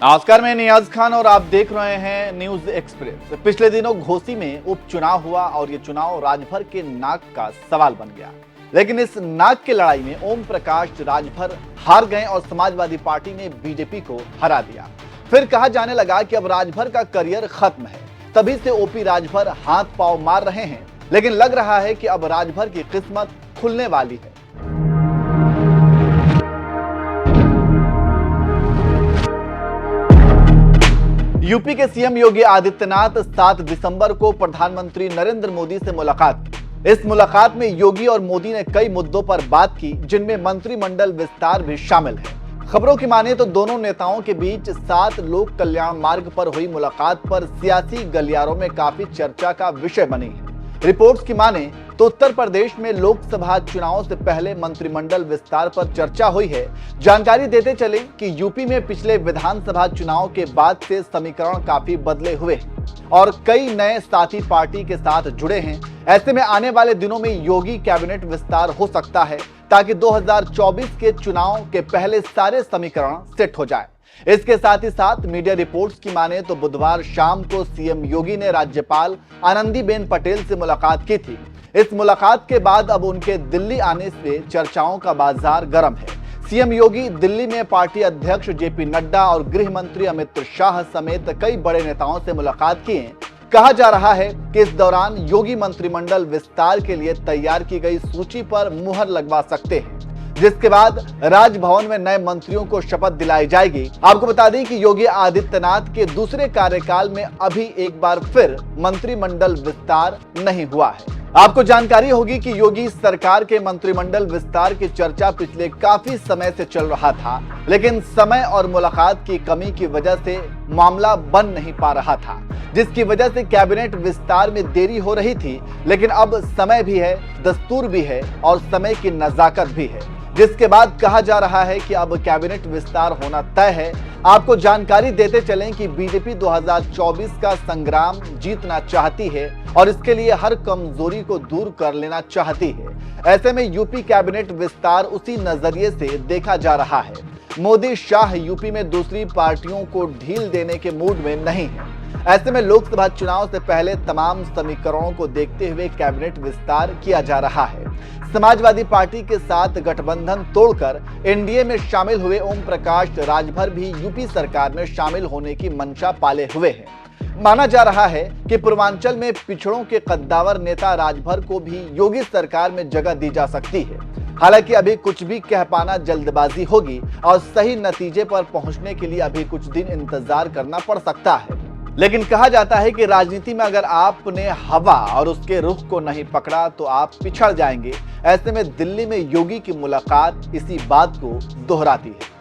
नमस्कार, मैं नियाज खान और आप देख रहे हैं न्यूज एक्सप्रेस। पिछले दिनों घोसी में उपचुनाव हुआ और ये चुनाव राजभर के नाक का सवाल बन गया। लेकिन इस नाक की लड़ाई में ओम प्रकाश राजभर हार गए और समाजवादी पार्टी ने बीजेपी को हरा दिया। फिर कहा जाने लगा कि अब राजभर का करियर खत्म है। तभी से ओपी राजभर हाथ पांव मार रहे हैं, लेकिन लग रहा है कि अब राजभर की किस्मत खुलने वाली है। यूपी के सीएम योगी आदित्यनाथ 7 दिसंबर को प्रधानमंत्री नरेंद्र मोदी से मुलाकात की। इस मुलाकात में योगी और मोदी ने कई मुद्दों पर बात की, जिनमें मंत्रिमंडल विस्तार भी शामिल है। खबरों की माने तो दोनों नेताओं के बीच 7 लोक कल्याण मार्ग पर हुई मुलाकात पर सियासी गलियारों में काफी चर्चा का विषय बनी है। रिपोर्ट्स की माने तो उत्तर प्रदेश में लोकसभा चुनाव से पहले मंत्रिमंडल विस्तार पर चर्चा हुई है। जानकारी देते चले कि यूपी में पिछले विधानसभा चुनाव के बाद से समीकरण काफी बदले हुए और कई नए साथी पार्टी के साथ जुड़े हैं। ऐसे में आने वाले दिनों में योगी कैबिनेट विस्तार हो सकता है, ताकि 2024 के चुनाव के पहले सारे समीकरण सेट हो जाए। इसके साथ ही साथ मीडिया रिपोर्ट्स की माने तो बुधवार शाम को सीएम योगी ने राज्यपाल आनंदीबेन पटेल से मुलाकात की थी। इस मुलाकात के बाद अब उनके दिल्ली आने से चर्चाओं का बाजार गर्म है। सीएम योगी दिल्ली में पार्टी अध्यक्ष जेपी नड्डा और गृह मंत्री अमित शाह समेत कई बड़े नेताओं से मुलाकात किए। कहा जा रहा है कि इस दौरान योगी मंत्रिमंडल विस्तार के लिए तैयार की गई सूची पर मुहर लगवा सकते हैं, जिसके बाद राजभवन में नए मंत्रियों को शपथ दिलाई जाएगी। आपको बता दें कि योगी आदित्यनाथ के दूसरे कार्यकाल में अभी एक बार फिर मंत्रिमंडल विस्तार नहीं हुआ है। आपको जानकारी होगी कि योगी सरकार के मंत्रिमंडल विस्तार की चर्चा पिछले काफी समय से चल रहा था, लेकिन समय और मुलाकात की कमी की वजह से मामला बन नहीं पा रहा था, जिसकी वजह से कैबिनेट विस्तार में देरी हो रही थी। लेकिन अब समय भी है, दस्तूर भी है और समय की नजाकत भी है, जिसके बाद कहा जा रहा है कि अब कैबिनेट विस्तार होना तय है। आपको जानकारी देते चलें कि बीजेपी 2024 का संग्राम जीतना चाहती है और इसके लिए हर कमजोरी को दूर कर लेना चाहती है। ऐसे में यूपी कैबिनेट विस्तार उसी नजरिए से देखा जा रहा है। मोदी शाह यूपी में दूसरी पार्टियों को ढील देने के मूड में नहीं है। ऐसे में लोकसभा चुनाव से पहले तमाम समीकरणों को देखते हुए कैबिनेट विस्तार किया जा रहा है। समाजवादी पार्टी के साथ गठबंधन तोड़कर एनडीए में शामिल हुए ओम प्रकाश राजभर भी यूपी सरकार में शामिल होने की मंशा पाले हुए हैं। माना जा रहा है कि पूर्वांचल में पिछड़ों के कद्दावर नेता राजभर को भी योगी सरकार में जगह दी जा सकती है। हालांकि अभी कुछ भी कह पाना जल्दबाजी होगी और सही नतीजे पर पहुंचने के लिए अभी कुछ दिन इंतजार करना पड़ सकता है। लेकिन कहा जाता है कि राजनीति में अगर आपने हवा और उसके रुख को नहीं पकड़ा तो आप पिछड़ जाएंगे। ऐसे में दिल्ली में योगी की मुलाकात इसी बात को दोहराती है।